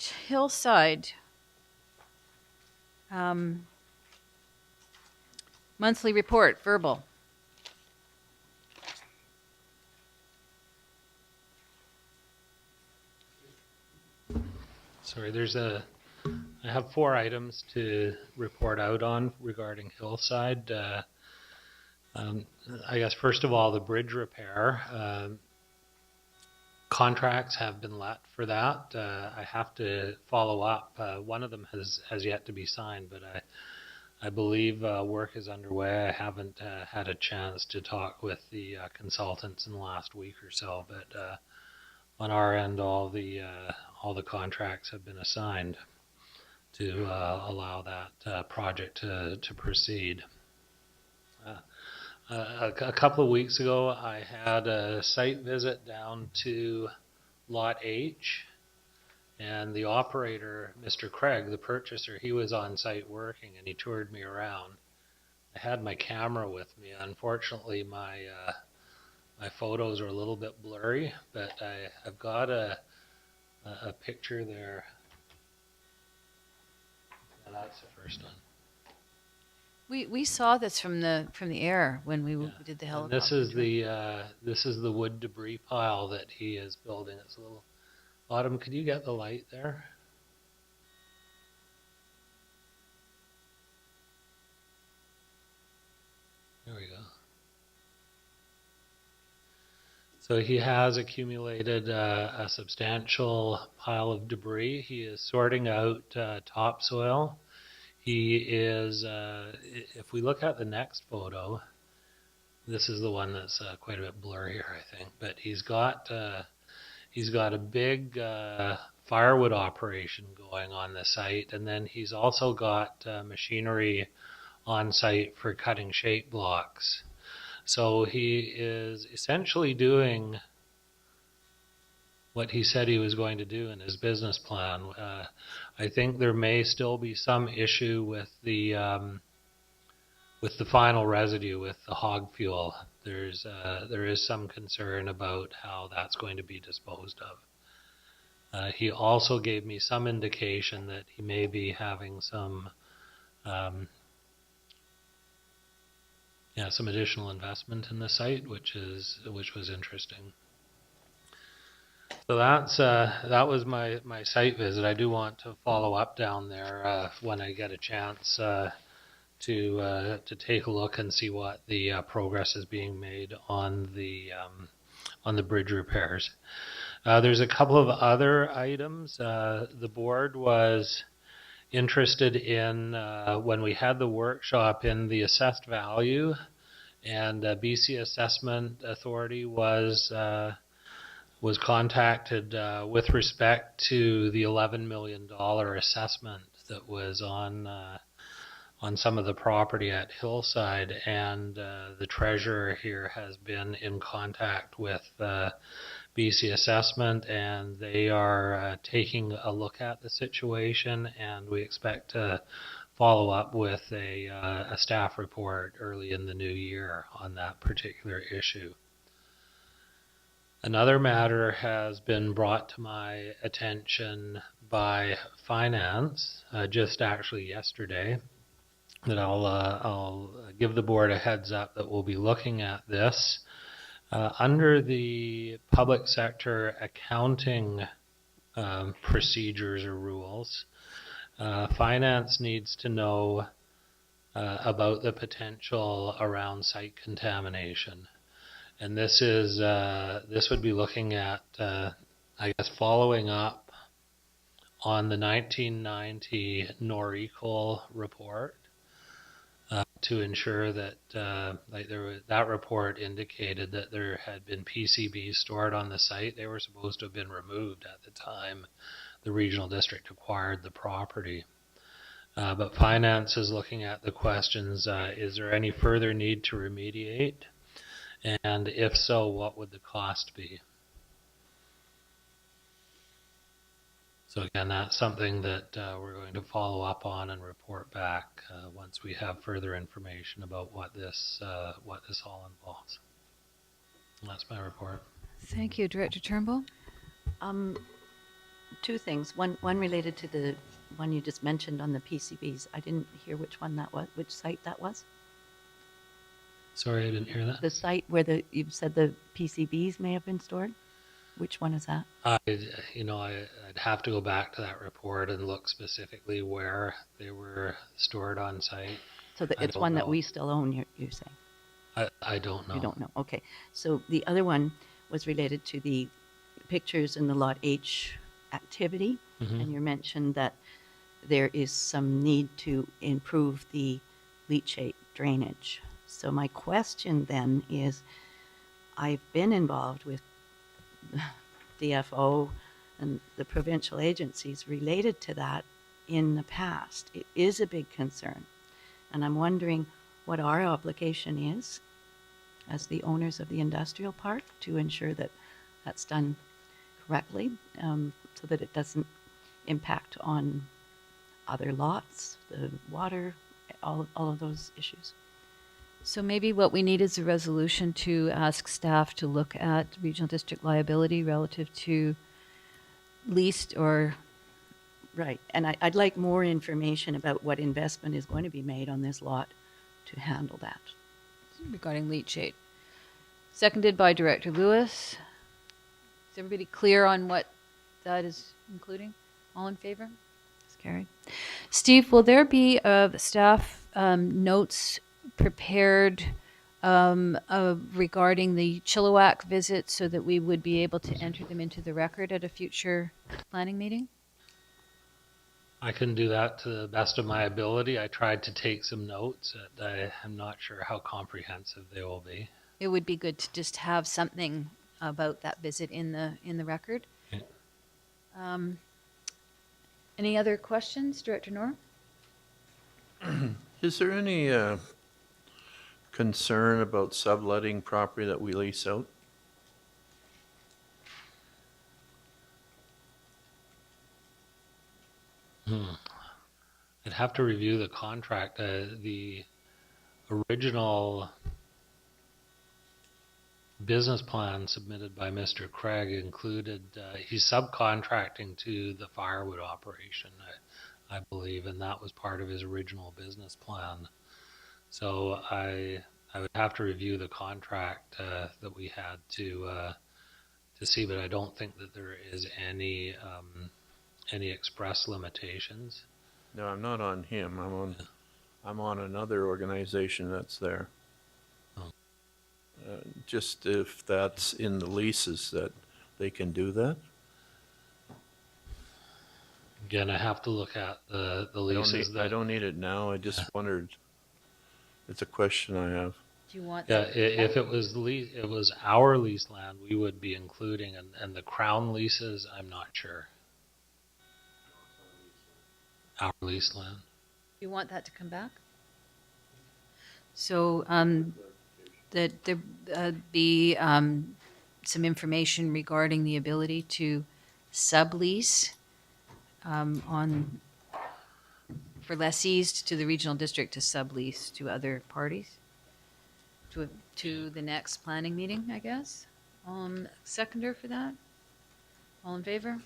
Hillside. Monthly report, verbal. Sorry, I have 4 items to report out on regarding Hillside. I guess first of all, the bridge repair. Contracts have been let for that. I have to follow up. One of them has yet to be signed, but I believe work is underway. I haven't had a chance to talk with the consultants in the last week or so, but on our end, all the contracts have been assigned to allow that project to proceed. A couple of weeks ago, I had a site visit down to Lot H, and the operator, Mr. Craig, the purchaser, he was on site working, and he toured me around. I had my camera with me. Unfortunately, my photos are a little bit blurry, but I've got a picture there. And that's the first one. We saw this from the air when we did the helicopter. And this is the wood debris pile that he is building. It's a little. Autumn, could you get the light there? There we go. So he has accumulated a substantial pile of debris. He is sorting out topsoil. He is, if we look at the next photo, this is the one that's quite a bit blurrier, I think. But he's got a big firewood operation going on the site, and then he's also got machinery on site for cutting shape blocks. So he is essentially doing what he said he was going to do in his business plan. I think there may still be some issue with the final residue, with the hog fuel. There is some concern about how that's going to be disposed of. He also gave me some indication that he may be having some additional investment in the site, which was interesting. So that was my site visit. I do want to follow up down there when I get a chance to take a look and see what the progress is being made on the bridge repairs. There's a couple of other items. The board was interested in when we had the workshop in the assessed value, and BC Assessment Authority was contacted with respect to the $11 million assessment that was on some of the property at Hillside, and the treasurer here has been in contact with BC Assessment, and they are taking a look at the situation, and we expect to follow up with a staff report early in the new year on that particular issue. Another matter has been brought to my attention by finance just actually yesterday, that I'll give the board a heads up that we'll be looking at this. Under the public sector accounting procedures or rules, finance needs to know about the potential around site contamination. And this would be looking at, I guess, following up on the 1990 NORECOL report to ensure that that report indicated that there had been PCBs stored on the site. They were supposed to have been removed at the time the regional district acquired the property. But finance is looking at the questions, is there any further need to remediate? And if so, what would the cost be? So again, that's something that we're going to follow up on and report back once we have further information about what this all involves. And that's my report. Thank you, Director Turnbull. two things. One related to the one you just mentioned on the PCBs. I didn't hear which one that was, which site that was. Sorry, I didn't hear that. The site where you said the PCBs may have been stored. Which one is that? I'd have to go back to that report and look specifically where they were stored on site. So that I it's don't one that know. we still own. You're saying I don't know. you don't know. Okay. So the other one was related to the pictures in the Lot H activity, Mhm. and you mentioned that there is some need to improve the leachate drainage. So my question then is, I've been involved with DFO and the provincial agencies related to that in the past. It is a big concern. And I'm wondering what our obligation is as the owners of the industrial park to ensure that that's done correctly, so that it doesn't impact on other lots, the water, all of those issues. So maybe what we need is a resolution to ask staff to look at regional district liability relative to leased or Right. And I'd like more information about what investment is going to be made on this lot to handle that. regarding leachate. Seconded by Director Lewis. Is everybody clear on what that is including? All in favor? It's carried. Steve, will there be staff notes prepared regarding the Chilliwack visit so that we would be able to enter them into the record at a future planning meeting? I can do that to the best of my ability. I tried to take some notes. I'm not sure how comprehensive they will be. It would be good to just have something about that visit in the record. Okay. Any other questions, Director Nor? Is there any concern about subletting property that we lease out? I'd have to review the contract. The original business plan submitted by Mr. Craig included he's subcontracting to the firewood operation, I believe, and that was part of his original business plan. So I would have to review the contract that we had to see, but I don't think that there is any express limitations. No, I'm not on him. I'm on another organization that's there. Oh. Just if that's in the leases that they can do that. Again, I have to look at the I leases. don't need it now. I just wondered. It's a question I have. Do you want Yeah, that? if it was our lease land, we would be including, and the crown leases, I'm not sure. Our lease land. You want that to come back? So that there be some information regarding the ability to sublease for lessees to the regional district to sublease to other parties to the next planning meeting, I guess. Seconder for that? All in favor?